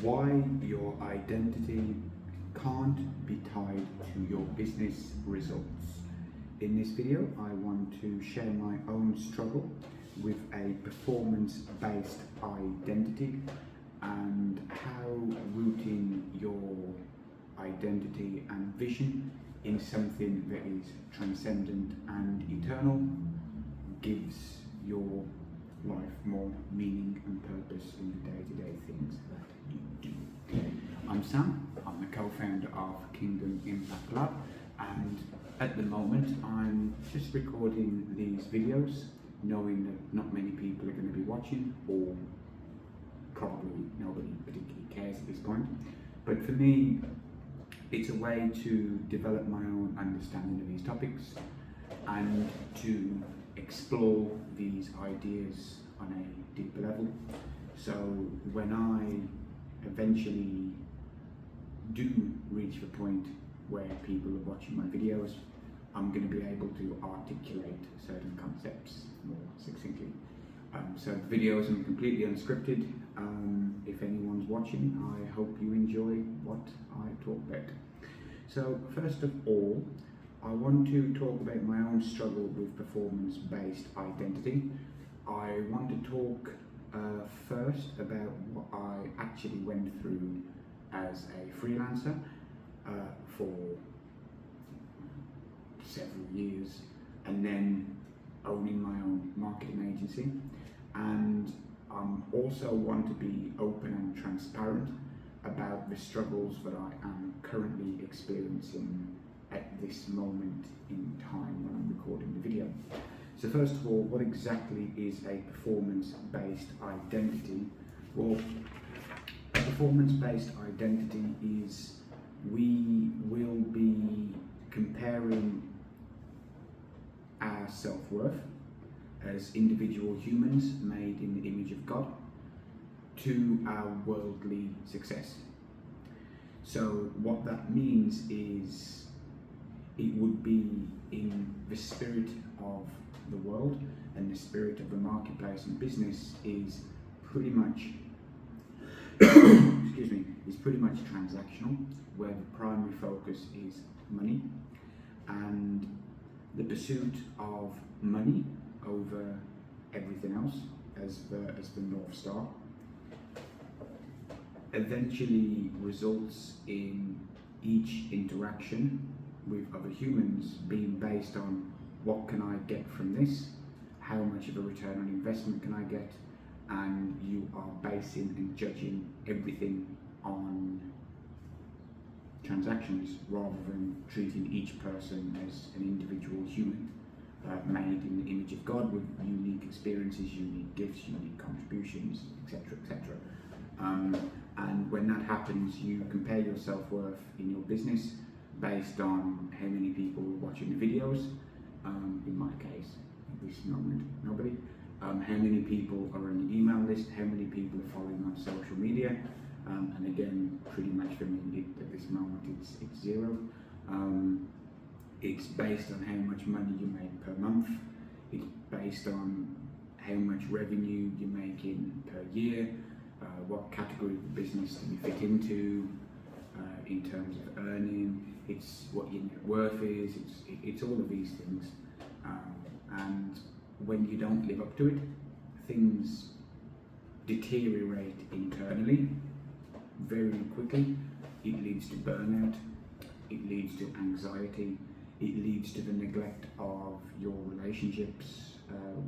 Why your identity can't be tied to your business results. In this video, I want to share my own struggle with a performance-based identity and how rooting your identity and vision in something that is transcendent and eternal gives your life more meaning and purpose in the day-to-day things that you do. I'm Sam, I'm the co-founder of Kingdom Impact Lab, and at the moment I'm just recording these videos knowing that not many people are going to be watching, or probably nobody particularly cares at this point. But for me, it's a way to develop my own understanding of these topics and to explore these ideas on a deeper level. So when I eventually do reach the point where people are watching my videos, I'm going to be able to articulate certain concepts more succinctly. So the videos are completely unscripted. If anyone's watching, I hope you enjoy what I talk about. So first of all, I want to talk about my own struggle with performance-based identity. I want to talk first about what I actually went through as a freelancer for several years, and then owning my own marketing agency. And I also want to be open and transparent about the struggles that I am currently experiencing at this moment in time when I'm recording the video. So first of all, what exactly is a performance-based identity? Well, a performance-based identity is we will be comparing our self-worth as individual humans made in the image of God to our worldly success. So what that means is it would be in the spirit of the world, and the spirit of the marketplace and business is pretty much excuse me, is pretty much transactional, where the primary focus is money and the pursuit of money over everything else as the North Star eventually results in each interaction with other humans being based on what can I get from this, how much of a return on investment can I get, and you are basing and judging everything on transactions rather than treating each person as an individual human made in the image of God with unique experiences, unique gifts, unique contributions, etc., etc. And when that happens, you compare your self-worth in your business based on how many people are watching the videos. In my case, at this moment, nobody. How many people are on the email list, how many people are following on social media, and again, pretty much for me at this moment it's zero. It's based on how much money you make per month. It's based on how much revenue you're making per year, what category of the business do you fit into in terms of earning. It's what your net worth is. It's all of these things, and when you don't live up to it, things deteriorate internally very quickly. It leads to burnout, it leads to anxiety, it leads to the neglect of your relationships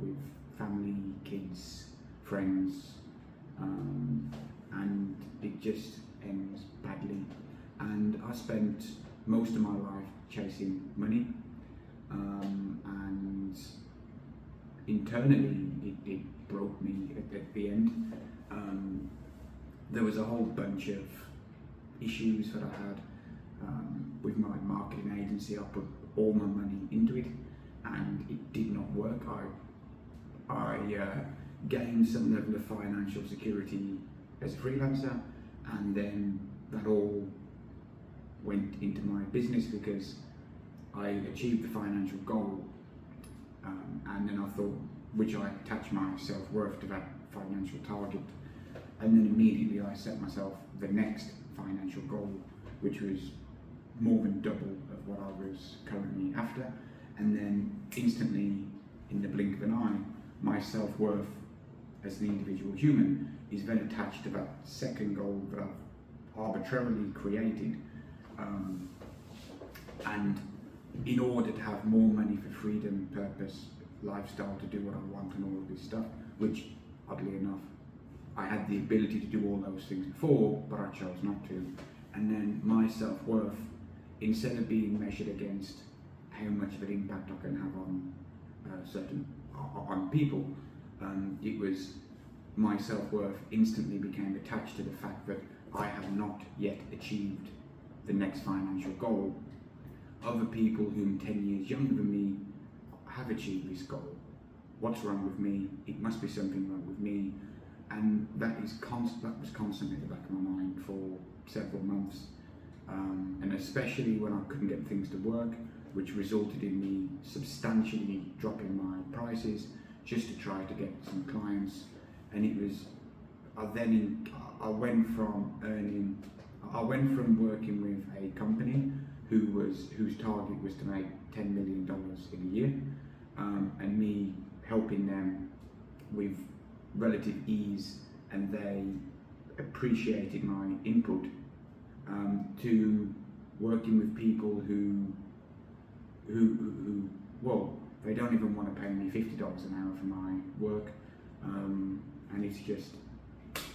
with family, kids, friends, and it just ends badly. And I spent most of my life chasing money, and internally it broke me at the end. There was a whole bunch of issues that I had with my marketing agency. I put all my money into it and it did not work. I gained some level of financial security as a freelancer, and then that all went into my business because I achieved the financial goal, and then I thought, which I attached my self-worth to that financial target, And then immediately I set myself the next financial goal, which was more than double of what I was currently after. And then instantly, in the blink of an eye, my self-worth as an individual human is then attached to that second goal that I've arbitrarily created. And in order to have more money for freedom, purpose, lifestyle, to do what I want and all of this stuff, which oddly enough, I had the ability to do all those things before, but I chose not to. And then my self-worth, instead of being measured against how much of an impact I can have on on people, it was my self-worth instantly became attached to the fact that I have not yet achieved the next financial goal. Other people whom 10 years younger than me have achieved this goal. What's wrong with me? It must be something wrong with me. And that was constantly at the back of my mind for several months. And especially when I couldn't get things to work, which resulted in me substantially dropping my prices just to try to get some clients. And it was, I went from working with a company whose target was to make $10 million in a year, and me helping them with relative ease, and they appreciated my input, to working with people who well, they don't even want to pay me $50 an hour for my work, and it's just,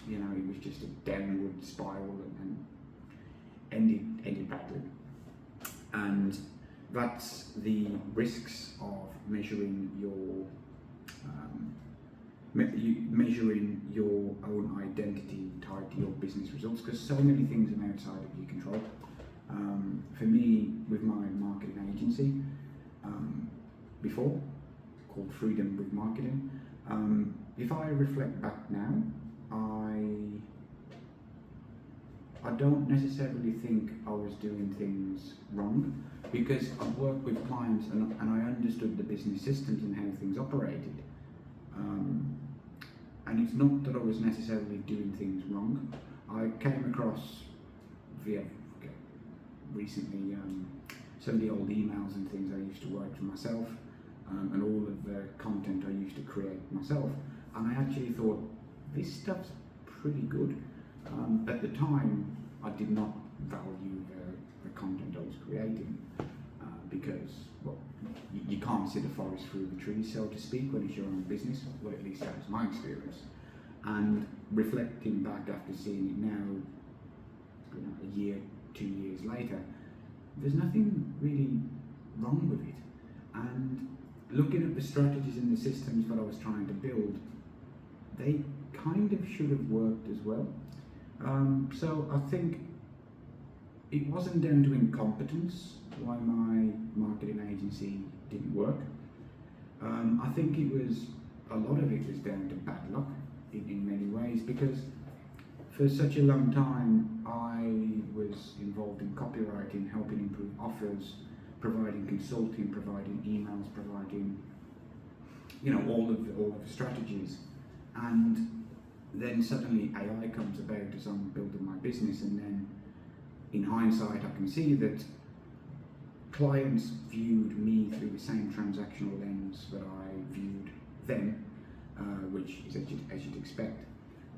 it was just a downward spiral and ended badly. And that's the risks of measuring your own identity tied to your business results, because so many things are outside of your control. For me, with my marketing agency, before, called Freedom with Marketing, if I reflect back now, I don't necessarily think I was doing things wrong, because I worked with clients and I understood the business systems and how things operated. And it's not that I was necessarily doing things wrong. I came across recently some of the old emails and things I used to write for myself, and all of the content I used to create myself, and I actually thought, this stuff's pretty good. At the time, I did not value the content I was creating, because, well, you can't see the forest through the trees, so to speak, when it's your own business. Well, at least that was my experience. And reflecting back after seeing it now, a year, 2 years later, there's nothing really wrong with it. And looking at the strategies and the systems that I was trying to build, they kind of should have worked as well. So I think it wasn't down to incompetence why my marketing agency didn't work. I think a lot of it was down to bad luck in many ways, because for such a long time I was involved in copywriting, helping improve offers, providing consulting, providing emails, providing all of the strategies. And then suddenly AI comes about as I'm building my business, and then in hindsight I can see that clients viewed me through the same transactional lens that I viewed them, which is as you'd expect,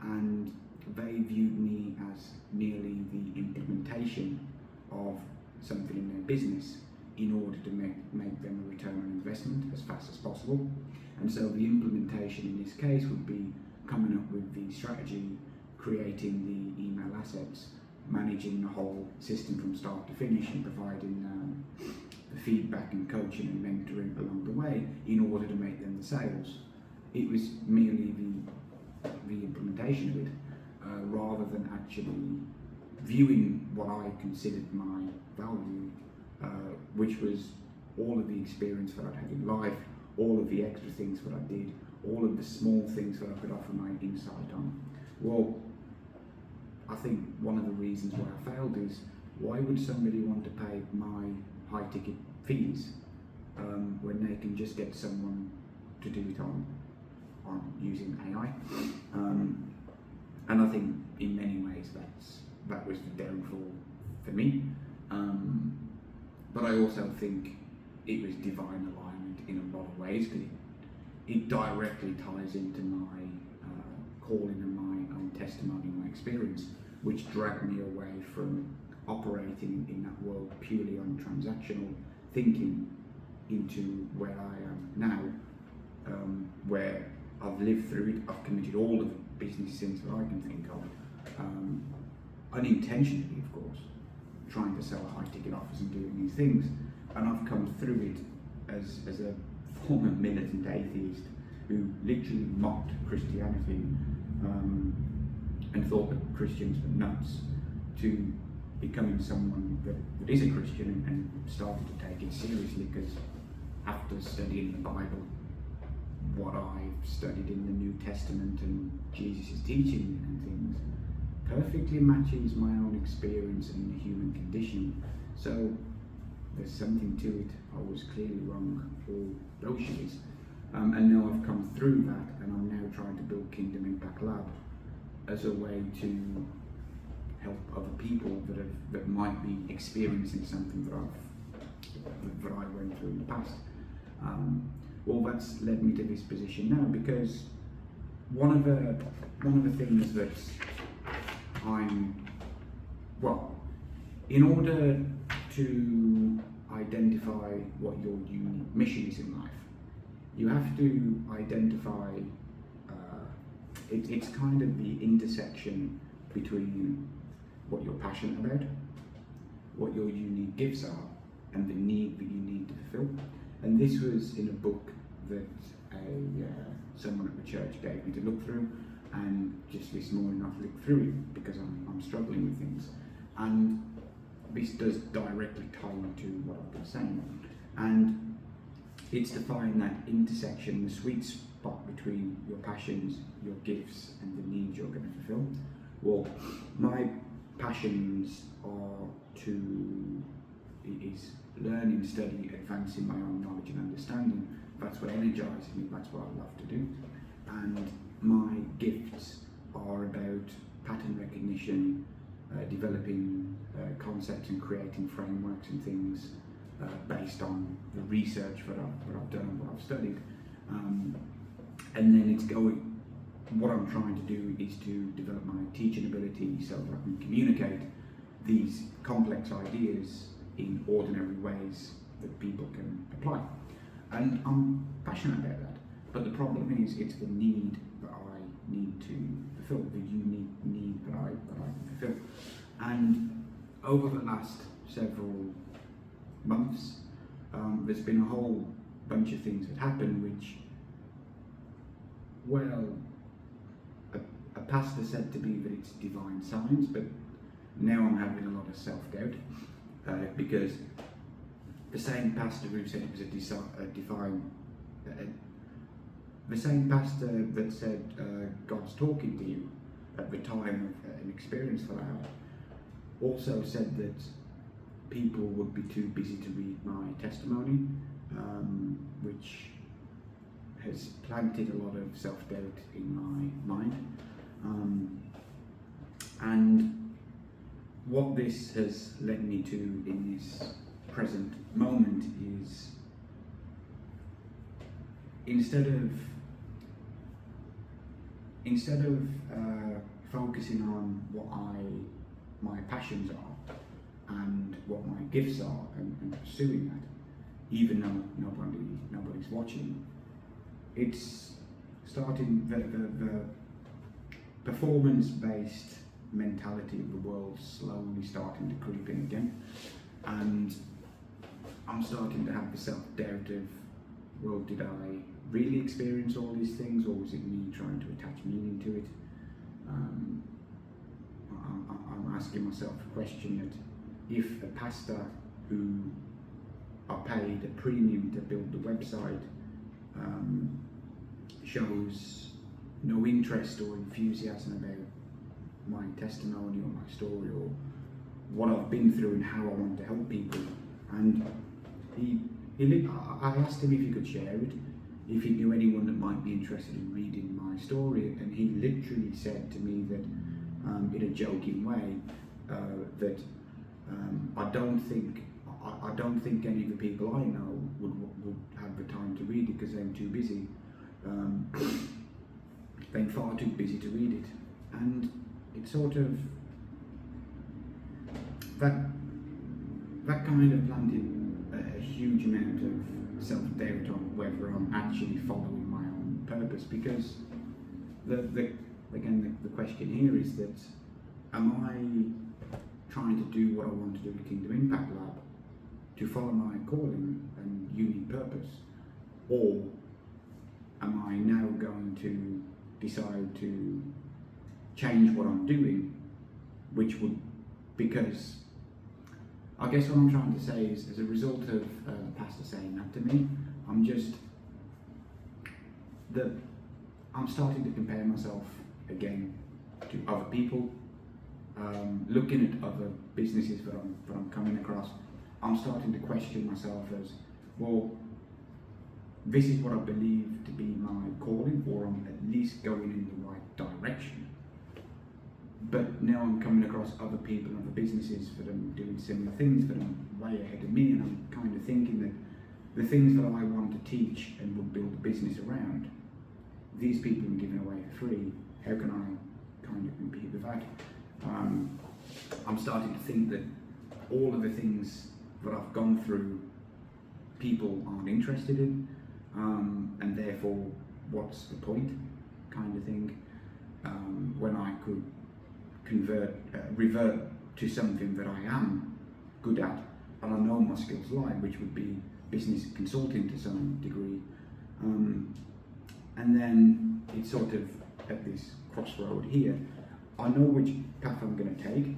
and they viewed me as merely the implementation of something in their business in order to make them a return on investment as fast as possible. And so the implementation in this case would be coming up with the strategy, creating the email assets, managing the whole system from start to finish, and providing the feedback and coaching and mentoring along the way in order to make them the sales. It was merely the implementation of it, rather than actually viewing what I considered my value, which was all of the experience that I'd had in life, all of the extra things that I did, all of the small things that I could offer my insight on. Well, I think one of the reasons why I failed is, why would somebody want to pay my high ticket fees when they can just get someone to do it on using AI? And I think in many ways that was the downfall for me. But I also think it was divine alignment in a lot of ways, because it directly ties into my calling and my own testimony, my experience, which dragged me away from operating in that world purely on transactional thinking into where I am now, where I've lived through it. I've committed all of the business sins that I can think of, unintentionally, of course, trying to sell high ticket offers and doing these things, and I've come through it as a former militant atheist who literally mocked Christianity and thought that Christians were nuts, to becoming someone that is a Christian and started to take it seriously, because after studying the Bible, what I've studied in the New Testament and Jesus' teaching and things perfectly matches my own experience and the human condition. So there's something to it. I was clearly wrong all those years. And now I've come through that, and I'm now trying to build Kingdom Impact Lab as a way to help other people that might be experiencing something that I went through in the past. Well, that's led me to this position now, because one of the things that in order to identify what your unique mission is in life, you have to identify, it's kind of the intersection between what you're passionate about, what your unique gifts are, and the need that you need to fulfill. And this was in a book that someone at the church gave me to look through, and just this morning I've looked through it because I'm struggling with things. And this does directly tie into what I've been saying. And it's to find that intersection, the sweet spot between your passions, your gifts, and the needs you're going to fulfill. Well, my passions is learning, study, advancing my own knowledge and understanding. That's what energizes me, that's what I love to do. And my gifts are about pattern recognition, developing concepts and creating frameworks and things based on the research that I've done and what I've studied. And then what I'm trying to do is to develop my teaching ability so that I can communicate these complex ideas in ordinary ways that people can apply. And I'm passionate about that. But the problem is, it's the need that I need to fulfill, the unique need that I can fulfill. And over the last several months, there's been a whole bunch of things that happened which, well, a pastor said to me that it's divine signs, but now I'm having a lot of self-doubt, because the same pastor who said it was the same pastor that said God's talking to you at the time of an experience for hour, also said that people would be too busy to read my testimony, which has planted a lot of self-doubt in my mind. And what this has led me to in this present moment is, instead of focusing on what my passions are and what my gifts are, and pursuing that, even though nobody's watching, it's starting the performance-based mentality of the world slowly starting to creep in again, and I'm starting to have the self-doubt of, well, did I really experience all these things, or was it me trying to attach meaning to it? I'm asking myself a question that if a pastor who are paid a premium to build the website shows no interest or enthusiasm about my testimony or my story or what I've been through and how I want to help people, and I asked him if he could share it, if he knew anyone that might be interested in reading my story, and he literally said to me that, in a joking way, that I don't think any of the people I know would have the time to read it because they're too busy. They're far too busy to read it, and it's sort of that kind of planted a huge amount of self-doubt on whether I'm actually following my own purpose, because the question here is that, am I trying to do what I want to do at Kingdom Impact Lab to follow my calling and unique purpose, or am I now going to decide to change what I'm doing, which would, because I guess what I'm trying to say is, as a result of the pastor saying that to me, I'm starting to compare myself again to other people, looking at other businesses that I'm coming across. I'm starting to question myself as, well, this is what I believe to be my calling, or I'm at least going in the right direction. But now I'm coming across other people and other businesses that are doing similar things, that are way ahead of me, and I'm kind of thinking that the things that I want to teach and would build a business around, these people are giving away for free. How can I kind of compete with that? I'm starting to think that all of the things that I've gone through, people aren't interested in, and therefore, what's the point, kind of thing, when I could revert to something that I am good at and I know my skills lie, which would be business consulting to some degree. And then it's sort of at this crossroad here. I know which path I'm going to take.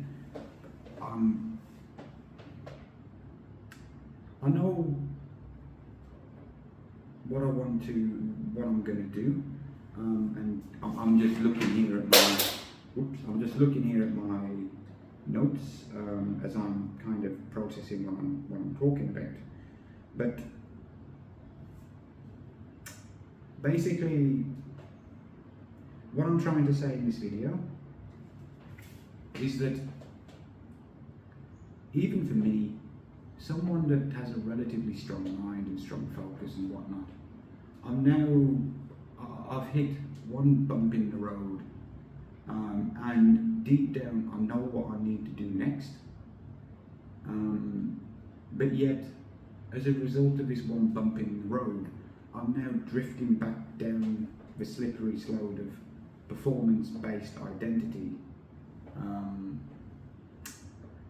I know what I'm going to do, and I'm just looking here at my notes as I'm kind of processing what I'm talking about. But basically, what I'm trying to say in this video is that even for me, someone that has a relatively strong mind and strong focus and whatnot, I've hit one bump in the road, and deep down I know what I need to do next, but yet as a result of this one bump in the road, I'm now drifting back down the slippery slope of performance-based identity,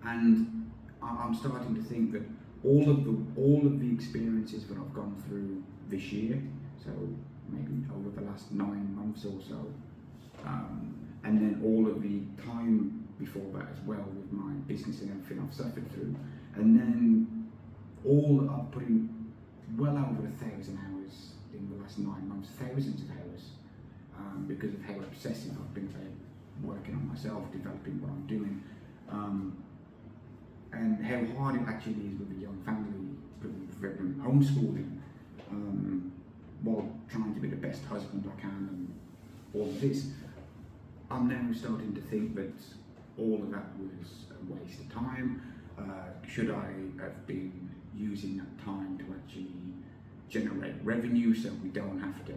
and I'm starting to think that all of the experiences that I've gone through this year, so maybe over the last 9 months or so, and then all of the time before that as well with my business and everything I've suffered through, and then I've put in well over 1,000 hours in the last 9 months, thousands of hours, because of how obsessive I've been about working on myself, developing what I'm doing, and how hard it actually is with a young family, with homeschooling, while trying to be the best husband I can, and all of this. I'm now starting to think that all of that was a waste of time. Should I have been using that time to actually generate revenue, so we don't have to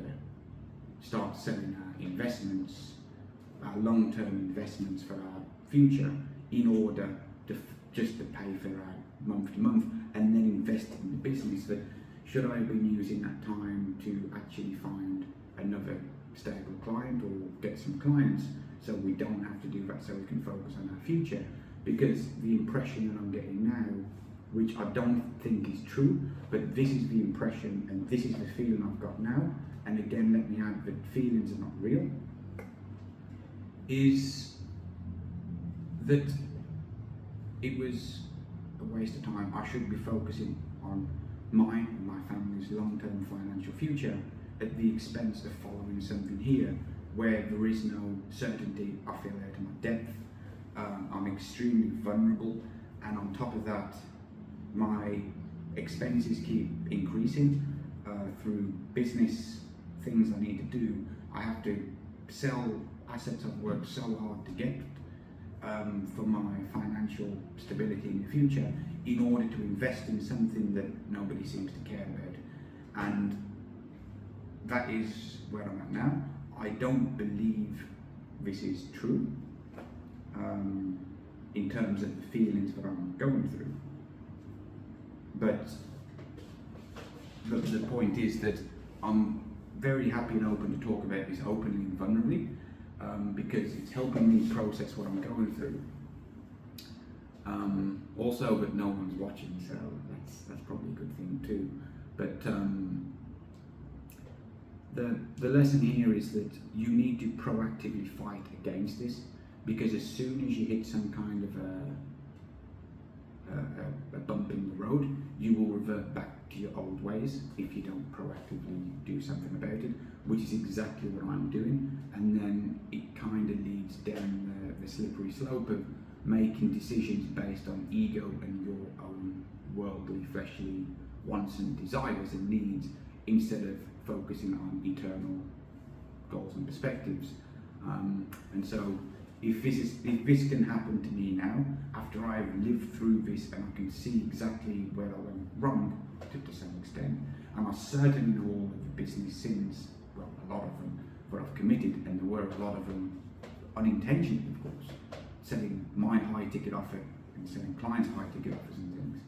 start selling our investments, our long-term investments for our future, in order to just to pay for our month to month, and then invest in the business? That should I have been using that time to actually find another stable client or get some clients, so we don't have to do that, so we can focus on our future? Because the impression that I'm getting now, which I don't think is true, but this is the impression and this is the feeling I've got now, and again, let me add that feelings are not real, is that it was a waste of time. I should be focusing on mine and my family's long-term financial future at the expense of following something here where there is no certainty. I feel out of my depth. I'm extremely vulnerable, and on top of that, my expenses keep increasing. through business things I need to do, I have to sell assets I've worked so hard to get for my financial stability in the future, in order to invest in something that nobody seems to care about. And that is where I'm at now. I don't believe this is true in terms of the feelings that I'm going through. But the point is that I'm very happy and open to talk about this openly and vulnerably, because it's helping me process what I'm going through. Also, that no one's watching, so that's probably a good thing too. But the lesson here is that you need to proactively fight against this, because as soon as you hit some kind of a bump in the road, you will revert back to your old ways if you don't proactively do something about it, which is exactly what I'm doing. And then it kind of leads down the slippery slope of making decisions based on ego and your own worldly, fleshly wants and desires and needs, instead of focusing on eternal goals and perspectives. And so if this can happen to me now, after I've lived through this and I can see exactly where I went wrong to some extent, and I certainly know all of the business sins, well, a lot of them, that I've committed, and there were a lot of them unintentionally, of course, setting my high ticket offer and setting clients high ticket offers and things.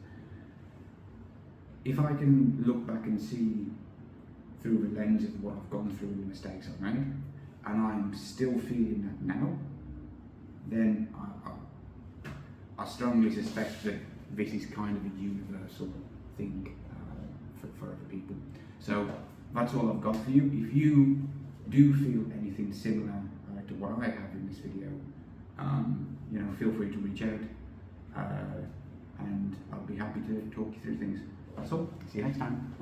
If I can look back and see through the lens of what I've gone through and the mistakes I've made, and I'm still feeling that now, then I strongly suspect that this is kind of a universal thing for other people. So that's all I've got for you. If you do feel anything similar to what I have in this video, feel free to reach out, and I'll be happy to talk you through things. That's all. See you next time.